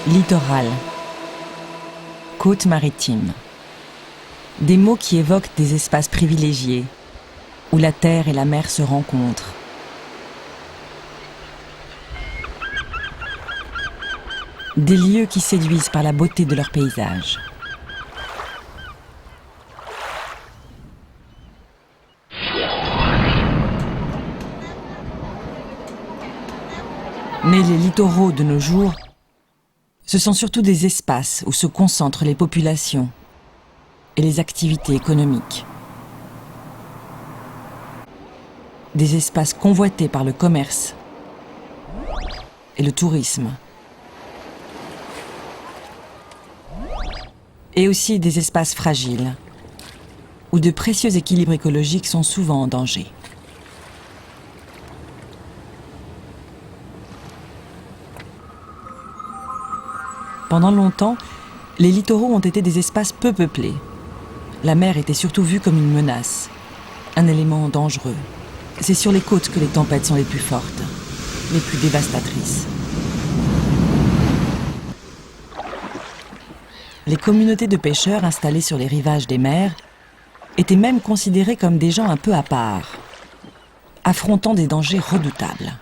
Littoral, côte maritime. Des mots qui évoquent des espaces privilégiés, où la terre et la mer se rencontrent. Des lieux qui séduisent par la beauté de leur paysage. Mais les littoraux de nos jours, ce sont surtout des espaces où se concentrent les populations et les activités économiques. Des espaces convoités par le commerce et le tourisme. Et aussi des espaces fragiles, où de précieux équilibres écologiques sont souvent en danger. Pendant longtemps, les littoraux ont été des espaces peu peuplés. La mer était surtout vue comme une menace, un élément dangereux. C'est sur les côtes que les tempêtes sont les plus fortes, les plus dévastatrices. Les communautés de pêcheurs installées sur les rivages des mers étaient même considérées comme des gens un peu à part, affrontant des dangers redoutables.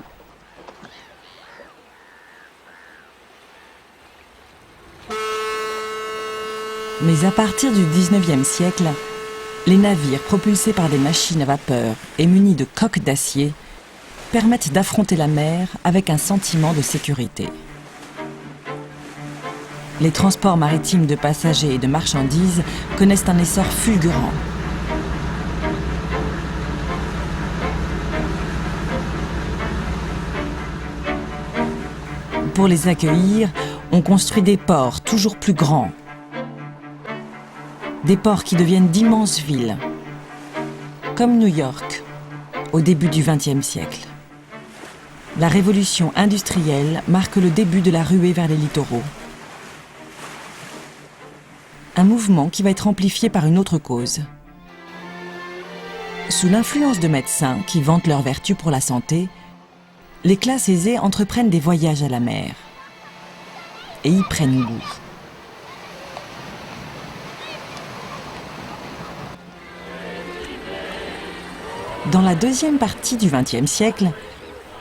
Mais à partir du XIXe siècle, les navires propulsés par des machines à vapeur et munis de coques d'acier permettent d'affronter la mer avec un sentiment de sécurité. Les transports maritimes de passagers et de marchandises connaissent un essor fulgurant. Pour les accueillir, on construit des ports toujours plus grands. Des ports qui deviennent d'immenses villes, comme New York, au début du XXe siècle. La révolution industrielle marque le début de la ruée vers les littoraux. Un mouvement qui va être amplifié par une autre cause. Sous l'influence de médecins qui vantent leurs vertus pour la santé, les classes aisées entreprennent des voyages à la mer et y prennent goût. Dans la deuxième partie du XXe siècle,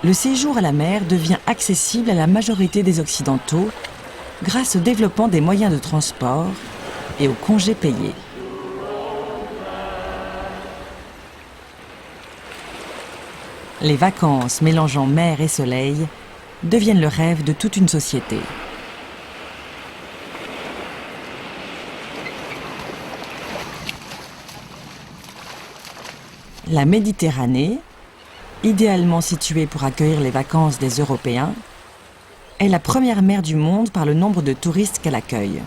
le séjour à la mer devient accessible à la majorité des Occidentaux grâce au développement des moyens de transport et aux congés payés. Les vacances mélangeant mer et soleil deviennent le rêve de toute une société. La Méditerranée, idéalement située pour accueillir les vacances des Européens, est la première mer du monde par le nombre de touristes qu'elle accueille.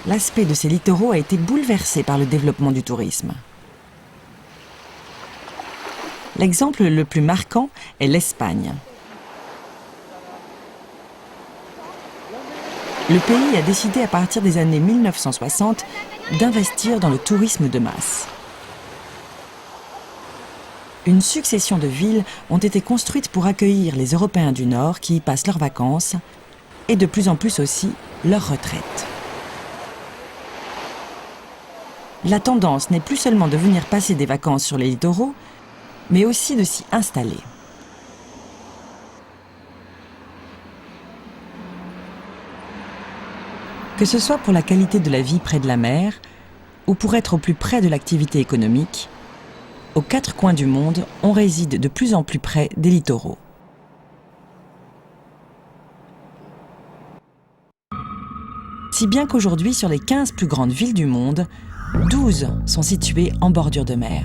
L'aspect de ces littoraux a été bouleversé par le développement du tourisme. L'exemple le plus marquant est l'Espagne. Le pays a décidé à partir des années 1960 d'investir dans le tourisme de masse. Une succession de villes ont été construites pour accueillir les Européens du Nord qui y passent leurs vacances et de plus en plus aussi leur retraite. La tendance n'est plus seulement de venir passer des vacances sur les littoraux, mais aussi de s'y installer. Que ce soit pour la qualité de la vie près de la mer ou pour être au plus près de l'activité économique, aux quatre coins du monde, on réside de plus en plus près des littoraux. Si bien qu'aujourd'hui, sur les 15 plus grandes villes du monde, 12 sont situées en bordure de mer.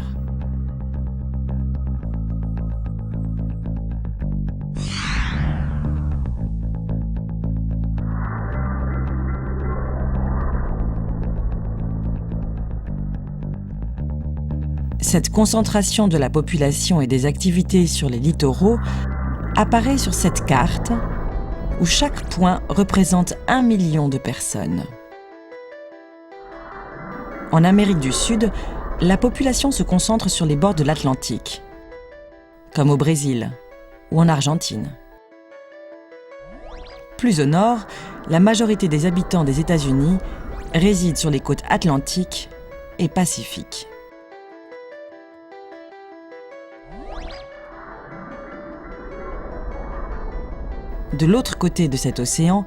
Cette concentration de la population et des activités sur les littoraux apparaît sur cette carte où chaque point représente 1 million de personnes. En Amérique du Sud, la population se concentre sur les bords de l'Atlantique, comme au Brésil, ou en Argentine. Plus au nord, la majorité des habitants des États-Unis résident sur les côtes atlantiques et pacifiques. De l'autre côté de cet océan,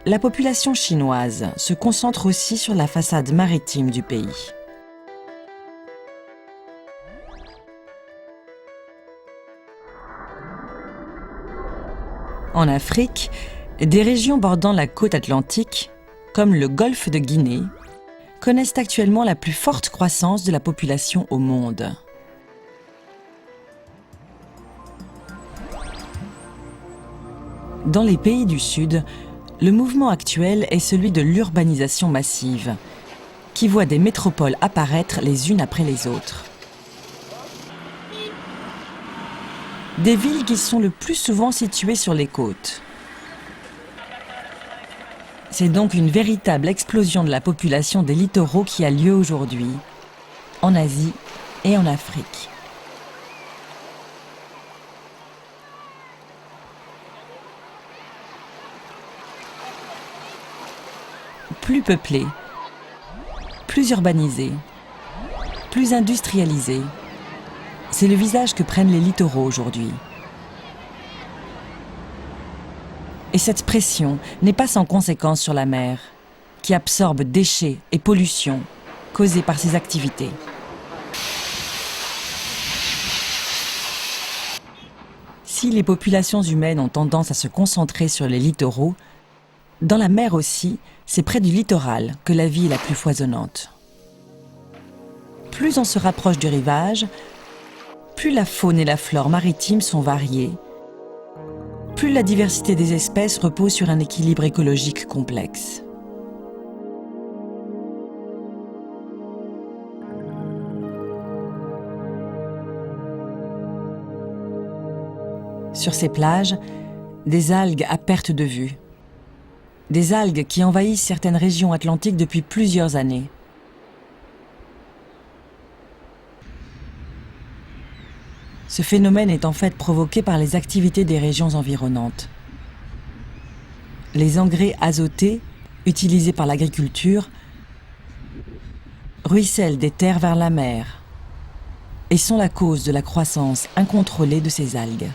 la population chinoise se concentre aussi sur la façade maritime du pays. En Afrique, des régions bordant la côte atlantique, comme le golfe de Guinée, connaissent actuellement la plus forte croissance de la population au monde. Dans les pays du Sud, le mouvement actuel est celui de l'urbanisation massive, qui voit des métropoles apparaître les unes après les autres. Des villes qui sont le plus souvent situées sur les côtes. C'est donc une véritable explosion de la population des littoraux qui a lieu aujourd'hui, en Asie et en Afrique. Plus peuplés, plus urbanisés, plus industrialisés, c'est le visage que prennent les littoraux aujourd'hui. Et cette pression n'est pas sans conséquence sur la mer, qui absorbe déchets et pollutions causés par ces activités. Si les populations humaines ont tendance à se concentrer sur les littoraux, dans la mer aussi, c'est près du littoral que la vie est la plus foisonnante. Plus on se rapproche du rivage, plus la faune et la flore maritime sont variées, plus la diversité des espèces repose sur un équilibre écologique complexe. Sur ces plages, des algues à perte de vue. Des algues qui envahissent certaines régions atlantiques depuis plusieurs années. Ce phénomène est en fait provoqué par les activités des régions environnantes. Les engrais azotés, utilisés par l'agriculture, ruissellent des terres vers la mer et sont la cause de la croissance incontrôlée de ces algues.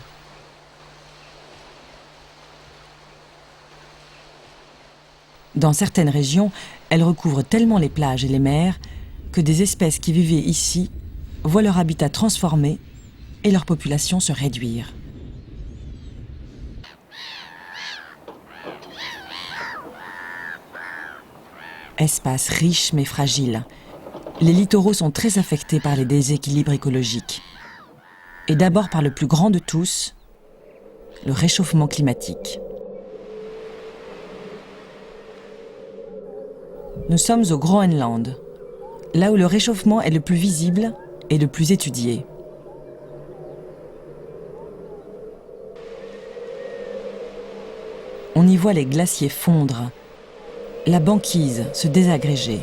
Dans certaines régions, elles recouvrent tellement les plages et les mers que des espèces qui vivaient ici voient leur habitat transformé et leur population se réduire. Espace riche mais fragile, les littoraux sont très affectés par les déséquilibres écologiques. Et d'abord par le plus grand de tous, le réchauffement climatique. Nous sommes au Groenland, là où le réchauffement est le plus visible et le plus étudié. On y voit les glaciers fondre, la banquise se désagréger.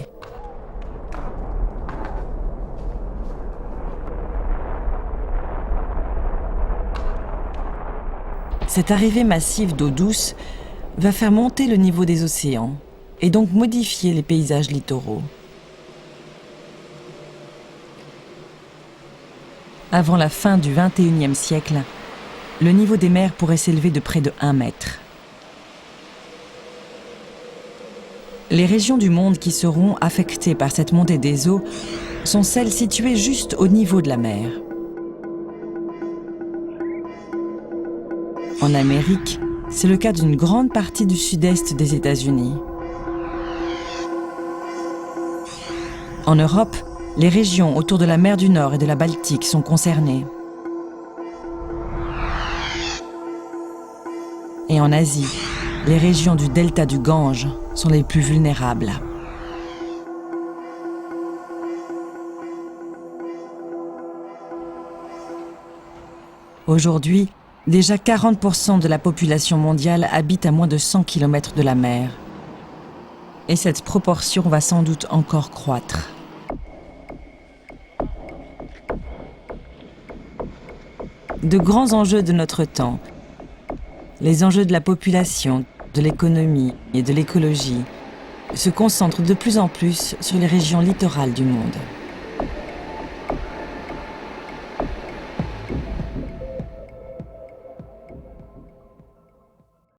Cette arrivée massive d'eau douce va faire monter le niveau des océans et donc modifier les paysages littoraux. Avant la fin du XXIe siècle, le niveau des mers pourrait s'élever de près de 1 mètre. Les régions du monde qui seront affectées par cette montée des eaux sont celles situées juste au niveau de la mer. En Amérique, c'est le cas d'une grande partie du sud-est des États-Unis. En Europe, les régions autour de la mer du Nord et de la Baltique sont concernées. Et en Asie, les régions du delta du Gange sont les plus vulnérables. Aujourd'hui, déjà 40% de la population mondiale habite à moins de 100 km de la mer. Et cette proportion va sans doute encore croître. De grands enjeux de notre temps, les enjeux de la population, de l'économie et de l'écologie, se concentrent de plus en plus sur les régions littorales du monde.